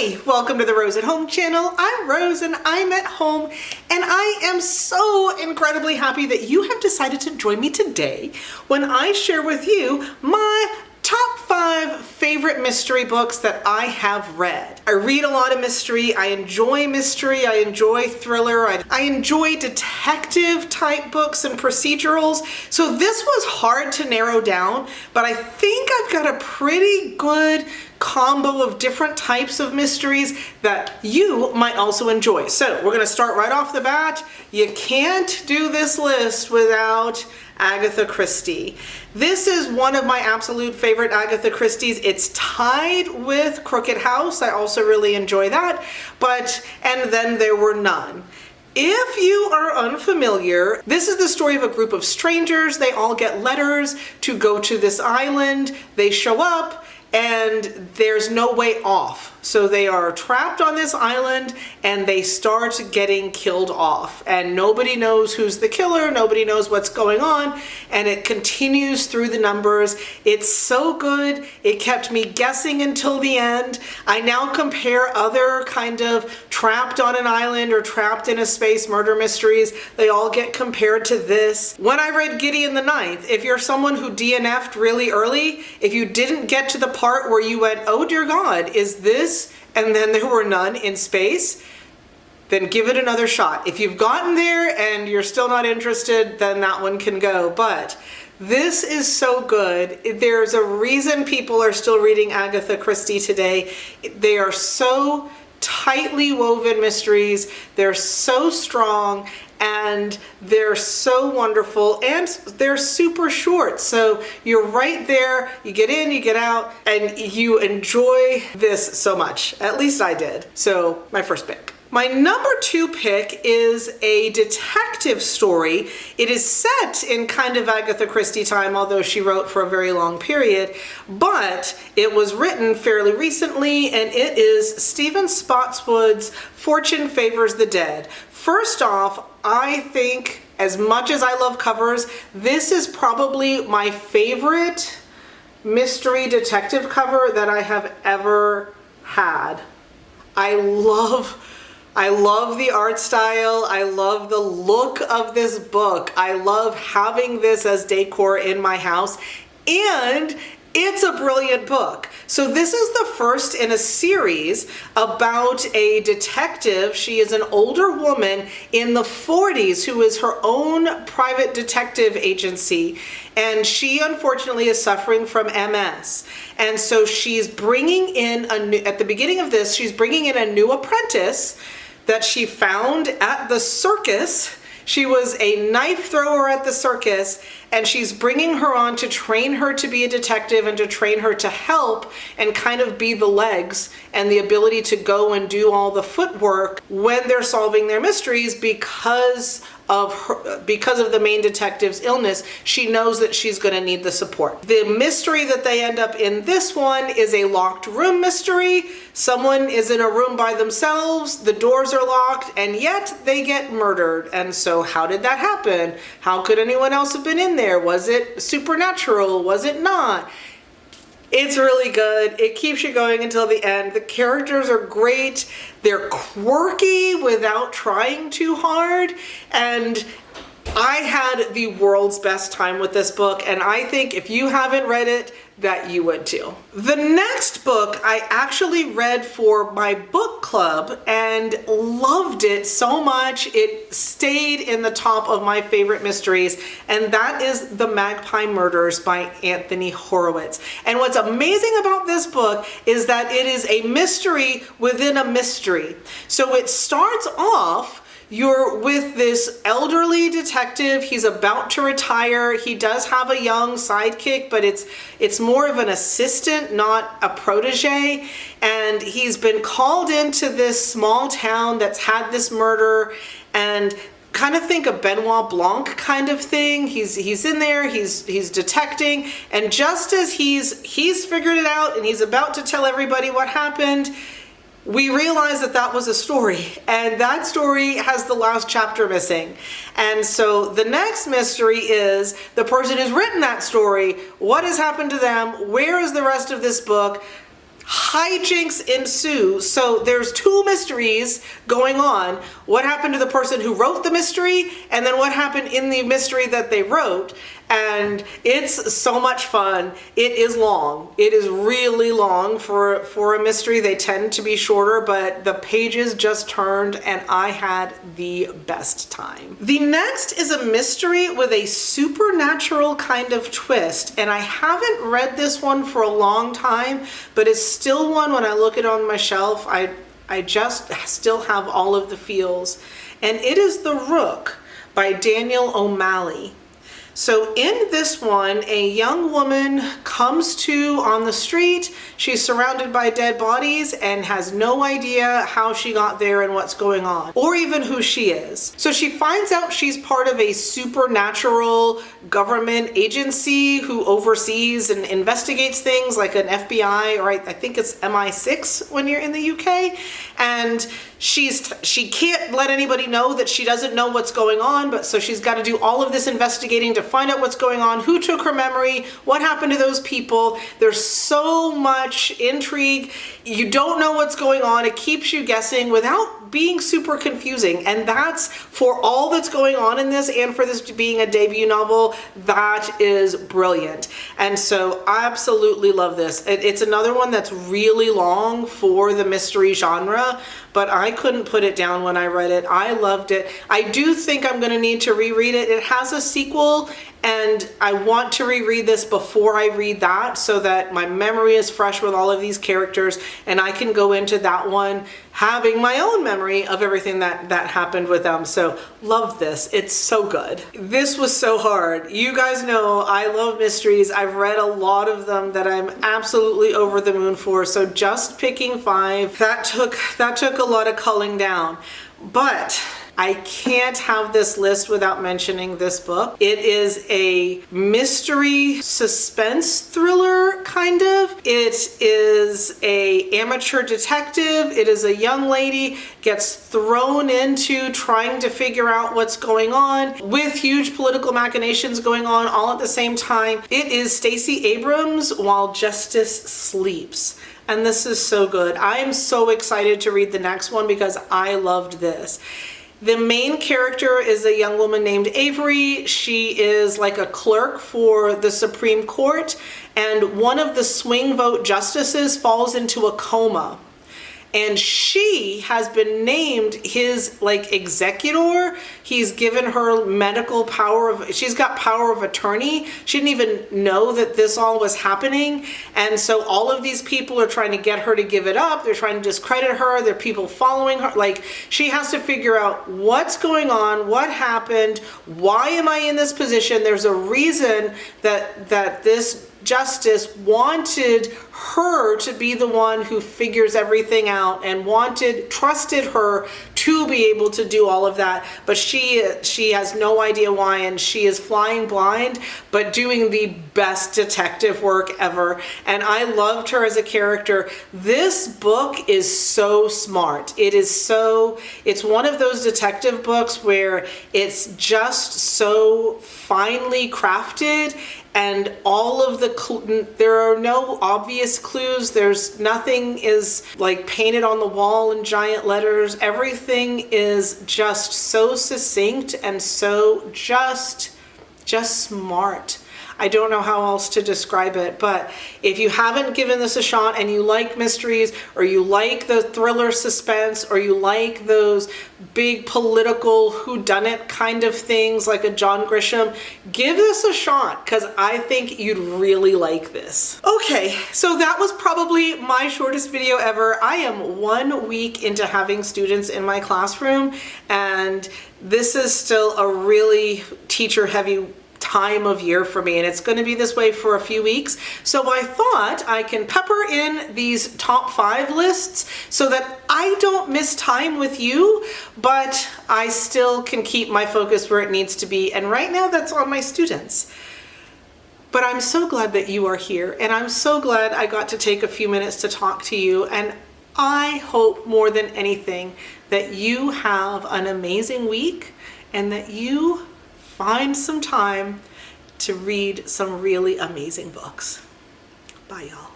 Hi, welcome to the Rose at Home channel. I'm Rose and I'm at home, and I am so incredibly happy that you have decided to join me today when I share with you my top 5 favorite mystery books that I have read. I read a lot of mystery. I enjoy mystery. I enjoy thriller. I enjoy detective type books and procedurals. So this was hard to narrow down, but I think I've got a pretty good combo of different types of mysteries that you might also enjoy. So we're gonna start right off the bat. You can't do this list without Agatha Christie. This is one of my absolute favorite Agatha Christie's. It's tied with Crooked House. I also really enjoy that. And Then There Were None. If you are unfamiliar, this is the story of a group of strangers. They all get letters to go to this island. They show up and there's no way off. So they are trapped on this island and they start getting killed off. And nobody knows who's the killer, nobody knows what's going on, and it continues through the numbers. It's so good, it kept me guessing until the end. I now compare other kind of trapped on an island or trapped in a space murder mysteries. They all get compared to this. When I read Gideon the Ninth, if you're someone who DNF'd really early, if you didn't get to the part where you went, oh dear God, is this and then there were none in space, then give it another shot. If you've gotten there and you're still not interested, then that one can go. But this is so good. There's a reason people are still reading Agatha Christie today. They are so tightly woven mysteries. They're so strong and they're so wonderful, and they're super short. So you're right there, you get in, you get out, and you enjoy this so much. At least I did. So my first pick. My number 2 pick is a detective story. It is set in kind of Agatha Christie time, although she wrote for a very long period, but it was written fairly recently, and it is Stephen Spotswood's Fortune Favors the Dead. First off, I think, as much as I love covers, this is probably my favorite mystery detective cover that I have ever had. I love the art style. I love the look of this book. I love having this as decor in my house, and it's a brilliant book. So this is the first in a series about a detective. She is an older woman in the 40s who is her own private detective agency, and she unfortunately is suffering from MS. And so she's bringing in at the beginning of this, she's bringing in a new apprentice that she found at the circus. She was a knife thrower at the circus, and she's bringing her on to train her to be a detective and to train her to help and kind of be the legs and the ability to go and do all the footwork when they're solving their mysteries because of the main detective's illness. She knows that she's going to need the support. The mystery that they end up in this one is a locked room mystery. Someone is in a room by themselves, the doors are locked, and yet they get murdered. And so how did that happen? How could anyone else have been in there? Was it supernatural? Was it not? It's really good. It keeps you going until the end. The characters are great. They're quirky without trying too hard. And I had the world's best time with this book, and I think if you haven't read it, that you would too. The next book I actually read for my book club and loved it so much it stayed in the top of my favorite mysteries, and that is The Magpie Murders by Anthony Horowitz. And what's amazing about this book is that it is a mystery within a mystery. So it starts off, you're with this elderly detective. He's about to retire. He does have a young sidekick, but it's more of an assistant, not a protege. And he's been called into this small town that's had this murder, and kind of think a Benoit Blanc kind of thing. He's in there, he's detecting, and just as he's figured it out and he's about to tell everybody what happened, we realize that that was a story, and that story has the last chapter missing. And so the next mystery is the person who's written that story. What has happened to them? Where is the rest of this book? hijinks ensue. So there's two mysteries going on. What happened to the person who wrote the mystery, and then what happened in the mystery that they wrote. And it's so much fun. It is long. It is really long for a mystery. They tend to be shorter, but the pages just turned and I had the best time. The next is a mystery with a supernatural kind of twist, and I haven't read this one for a long time, but it's still one when I look it on my shelf, I just still have all of the feels. And it is The Rook by Daniel OMalley. So in this one, a young woman comes to on the street. She's surrounded by dead bodies and has no idea how she got there and what's going on, or even who she is. So she finds out she's part of a supernatural government agency who oversees and investigates things like an FBI, or I think it's MI6 when you're in the UK. And she can't let anybody know that she doesn't know what's going on, but so she's got to do all of this investigating to find out what's going on, who took her memory, what happened to those people. There's so much intrigue. You don't know what's going on. It keeps you guessing without being super confusing. And that's for all that's going on in this, and for this being a debut novel, that is brilliant. And so I absolutely love this. It's another one that's really long for the mystery genre, but I couldn't put it down when I read it. I loved it. I do think I'm going to need to reread it. It has a sequel, and I want to reread this before I read that so that my memory is fresh with all of these characters and I can go into that one having my own memory of everything that happened with them. So love this. It's so good. This was so hard. You guys know I love mysteries. I've read a lot of them that I'm absolutely over the moon for. So just picking 5, that took a lot of culling down. But I can't have this list without mentioning this book. It is a mystery suspense thriller, kind of. It is a amateur detective. It is a young lady gets thrown into trying to figure out what's going on with huge political machinations going on all at the same time. It is Stacy Abrams, While Justice Sleeps. And this is so good. I am so excited to read the next one because I loved this. The main character is a young woman named Avery. She is like a clerk for the Supreme Court, and one of the swing vote justices falls into a coma. And she has been named his like executor. He's given her medical power she's got power of attorney. She didn't even know that this all was happening. And so all of these people are trying to get her to give it up. They're trying to discredit her. There are people following her. Like, she has to figure out what's going on, what happened, why am I in this position? There's a reason that this justice wanted her to be the one who figures everything out and trusted her to be able to do all of that, but she has no idea why, and she is flying blind but doing the best detective work ever. And I loved her as a character. This book is so smart. It's one of those detective books where it's just so finely crafted, and all of there are no obvious clues. There's nothing is like painted on the wall in giant letters. Everything is just so succinct and so just smart. I don't know how else to describe it, but if you haven't given this a shot and you like mysteries, or you like the thriller suspense, or you like those big political whodunit kind of things like a John Grisham, give this a shot because I think you'd really like this. Okay, so that was probably my shortest video ever. I am 1 week into having students in my classroom, and this is still a really teacher-heavy time of year for me, and it's going to be this way for a few weeks. So I thought I can pepper in these top 5 lists so that I don't miss time with you, but I still can keep my focus where it needs to be. And right now that's on my students. But I'm so glad that you are here, and I'm so glad I got to take a few minutes to talk to you. And I hope more than anything that you have an amazing week and that you find some time to read some really amazing books. Bye, y'all.